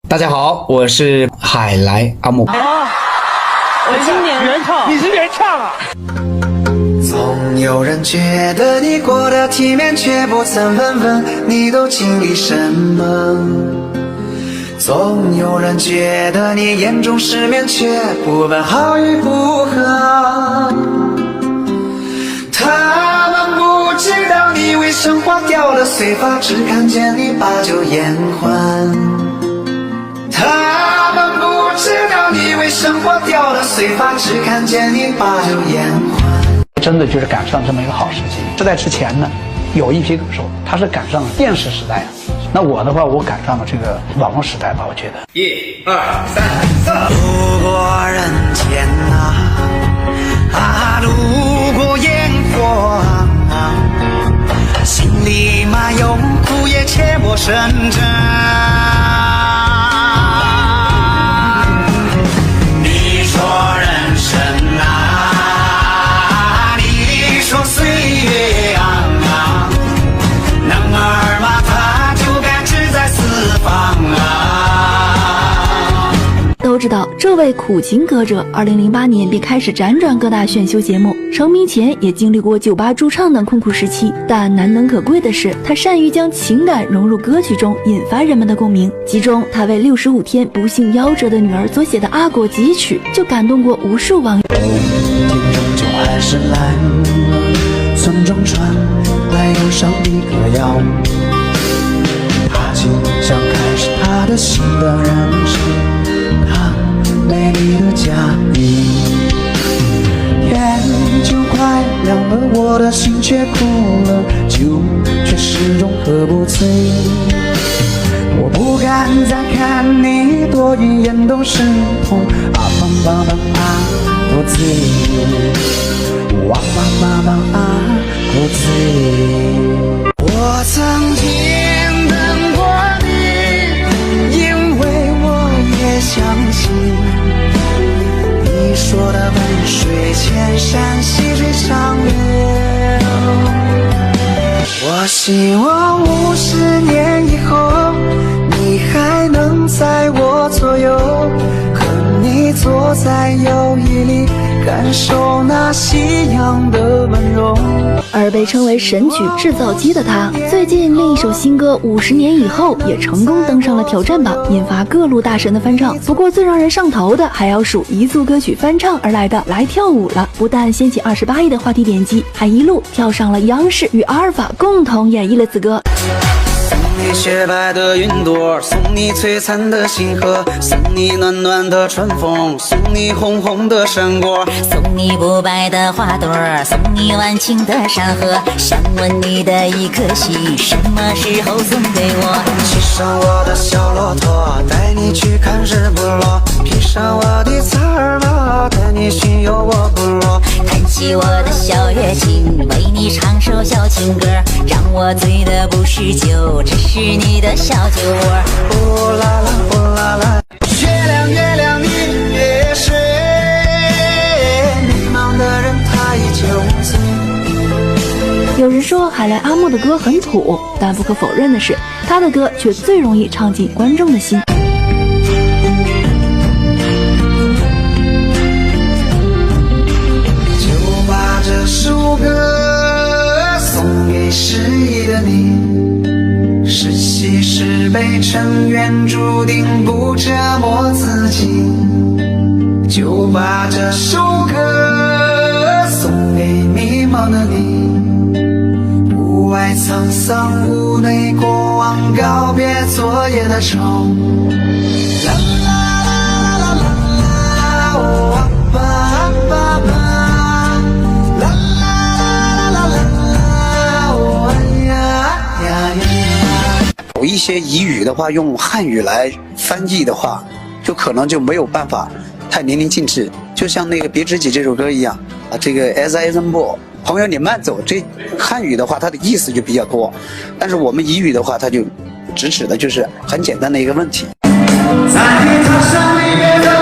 大家好，我是海来阿木。我今年原唱，你是原唱啊！总有人觉得你过得体面，却不曾问问你都经历什么。总有人觉得你眼中失眠，却不问好与不好。他们不知道你为生活掉了碎发，只看见你把酒言欢。他们不知道你为生活掉了碎发，只看见你把酒言欢。真的就是赶上这么一个好时机。时代之前呢，有一批歌手他是赶上了电视时代，那我的话，我赶上了这个网络时代吧，我觉得。1、2、3、4。路过人间路过烟火心里嘛有苦也切莫深沉。你说人生你说岁月男儿嘛他就该志在四方都知道这位苦情歌者2008年便开始辗转各大选秀节目，成名前也经历过酒吧驻唱等困苦时期，但难能可贵的是他善于将情感融入歌曲中，引发人们的共鸣。其中他为65天不幸夭折的女儿所写的《阿果集曲》就感动过无数网友。天终究还是来村中传来忧伤的歌谣，他即将开始他的新的人生，他美丽的家庭。天就快亮了，我的心却哭了，酒却始终喝不醉。我不敢再看你多一眼都是痛，多醉，多醉。我曾经等过你，因为我也相信你说的温水千山，细水长流。我希望50年以后，你还能在我左右，和你坐在友谊里，感受那夕阳的温柔。而被称为神曲制造机的他，最近另一首新歌《50年以后》也成功登上了挑战榜，引发各路大神的翻唱。不过最让人上头的还要数彝族歌曲翻唱而来的《来跳舞了》，不但掀起28亿的话题点击，还一路跳上了央视与阿尔法共同演绎了此歌。送你雪白的云朵，送你璀璨的星河，送你暖暖的春风，送你红红的山果，送你不败的花朵，送你万顷的山河，想问你的一颗心，什么时候送给我？骑上我的小骆驼，带你去看日不落，披上我的草儿帽，带你巡游我部落，弹起我的小乐琴，为你唱首小情歌，让我醉的不是酒，只是你的小酒窝。呼啦啦呼啦啦，月亮月亮你别睡，迷茫的人他已酒醉。有人说海来阿木的歌很土，但不可否认的是，他的歌却最容易唱进观众的心。就把这首歌送给失意的你，是喜是悲，成缘注定不折磨自己。就把这首歌送给迷茫的你，屋外沧桑，屋内过往，告别昨夜的愁。啦啦啦啦啦啦，哦啊吧啊吧吧，啦啦啦啦啦啦，哦呀呀呀。有一些彝语的话，用汉语来翻译的话，就可能就没有办法太淋漓尽致，就像那个《别知己》这首歌一样啊，这个 As I Remember， 朋友你慢走，这汉语的话它的意思就比较多，但是我们彝语的话，它就直指的就是很简单的一个问题。在他山里面的